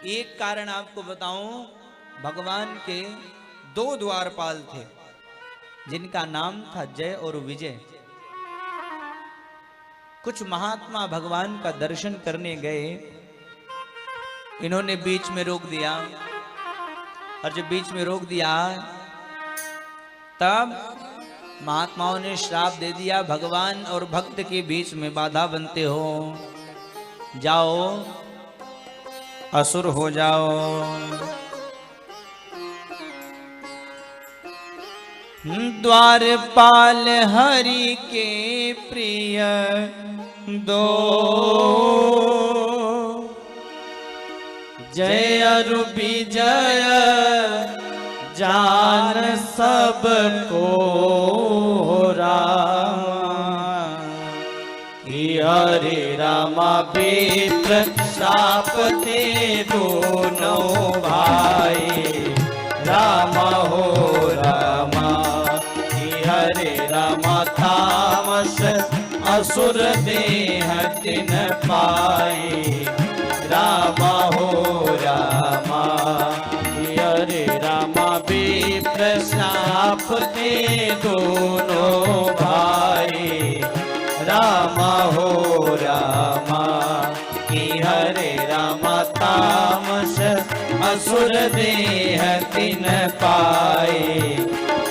एक कारण आपको बताऊं, भगवान के दो द्वारपाल थे जिनका नाम था जय और विजय। कुछ महात्मा भगवान का दर्शन करने गए, इन्होंने बीच में रोक दिया, और जब बीच में रोक दिया तब महात्माओं ने श्राप दे दिया, भगवान और भक्त के बीच में बाधा बनते हो, जाओ असुर हो जाओ। द्वारपाल हरि के प्रिय दो, जय और विजय जान सबको हरे रामा मित्र श्राप थे दोनों भाई, रामा हो रामा हरे रामा थामस असुर देह तिन पाए, रामा हो रामा हरे रामा विप्र श्राप थे दोनों भाई, रामा हो रामा कि हरे रामा तामस असुर देह तिन पाए,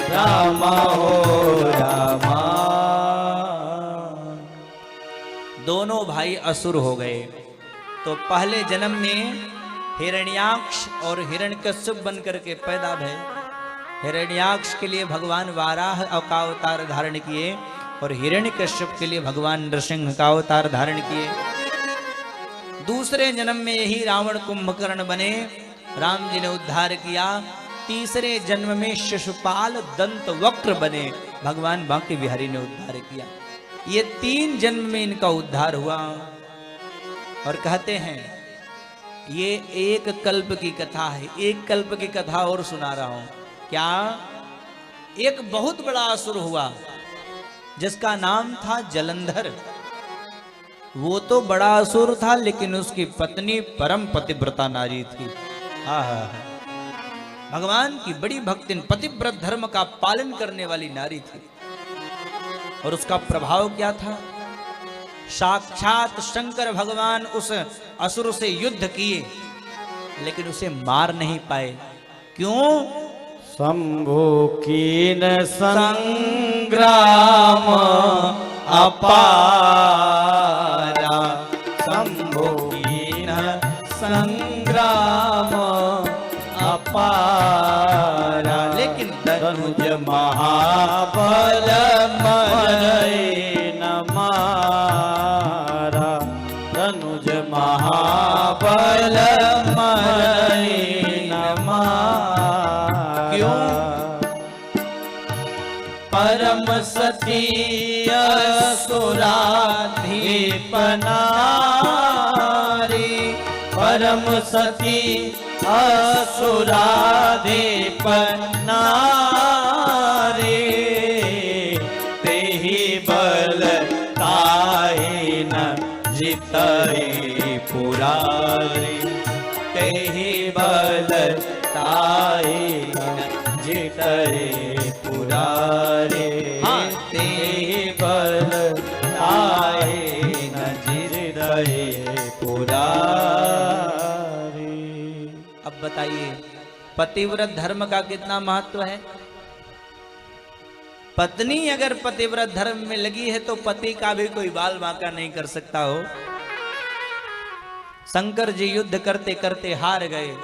रामा हो रामा। दोनों भाई असुर हो गए। तो पहले जन्म में हिरण्याक्ष और हिरण्यकश्यप बनकर के पैदा भय। हिरण्याक्ष के लिए भगवान वाराह का अवतार धारण किए और हिरण्यकश्यप के लिए भगवान नृसिंह का अवतार धारण किए। दूसरे जन्म में यही रावण कुंभकर्ण बने, राम जी ने उद्धार किया। तीसरे जन्म में शिशुपाल दंत वक्र बने, भगवान बांके बिहारी ने उद्धार किया। ये 3 जन्म में इनका उद्धार हुआ। और कहते हैं ये एक कल्प की कथा है। एक कल्प की कथा और सुना रहा हूं। क्या? एक बहुत बड़ा असुर हुआ जिसका नाम था जलंधर। वो तो बड़ा असुर था, लेकिन उसकी पत्नी परम पतिव्रता नारी थी। भगवान की बड़ी भक्तिन, पतिव्रत धर्म का पालन करने वाली नारी थी। और उसका प्रभाव क्या था? साक्षात शंकर भगवान उस असुर से युद्ध किए, लेकिन उसे मार नहीं पाए। क्यों? शंभु कीन संग्राम अपारा, शंभु कीन संग्राम अपारा, लेकिन तनुज महाबल मरई न मारा, तनुज महाबल मरई न मारा। परम सती असुराधीप नारी, परम सती असुराधीप नारी, तेहि बल ताहि न जितहि पुरारी, तेहि बल ताहि न जितहि पुरारी, तेहि बल ताहि न जितहि पुरारी। अब बताइए पतिव्रत धर्म का कितना महत्व है? पत्नी अगर पतिव्रत धर्म में लगी है तो पति का भी कोई बाल बांका नहीं कर सकता हो। शंकर जी युद्ध करते करते हार गए,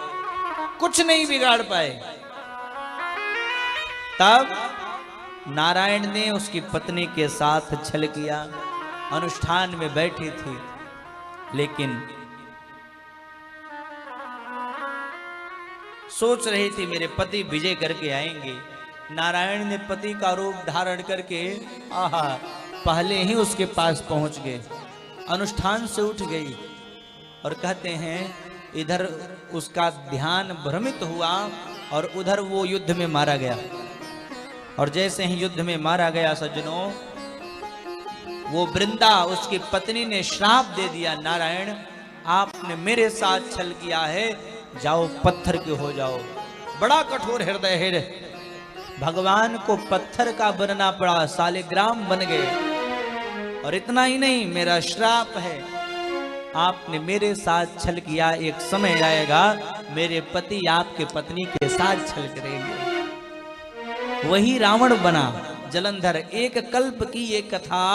कुछ नहीं बिगाड़ पाए। तब नारायण ने उसकी पत्नी के साथ छल किया। अनुष्ठान में बैठी थी, लेकिन सोच रही थी मेरे पति विजय करके आएंगे। नारायण ने पति का रूप धारण करके पहले ही उसके पास पहुंच गए। अनुष्ठान से उठ गई और कहते हैं इधर उसका ध्यान भ्रमित हुआ और उधर वो युद्ध में मारा गया। और जैसे ही युद्ध में मारा गया सज्जनों, वो वृंदा उसकी पत्नी ने श्राप दे दिया, नारायण आपने मेरे साथ छल किया है, जाओ पत्थर के हो जाओ। बड़ा कठोर हृदय है, भगवान को पत्थर का बनना पड़ा, सालिग्राम बन गए। और इतना ही नहीं, मेरा श्राप है, आपने मेरे साथ छल किया, एक समय आएगा मेरे पति आपके पत्नी के साथ छल करेंगे। वही रावण बना जलंधर। एक कल्प की ये कथा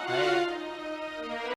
है।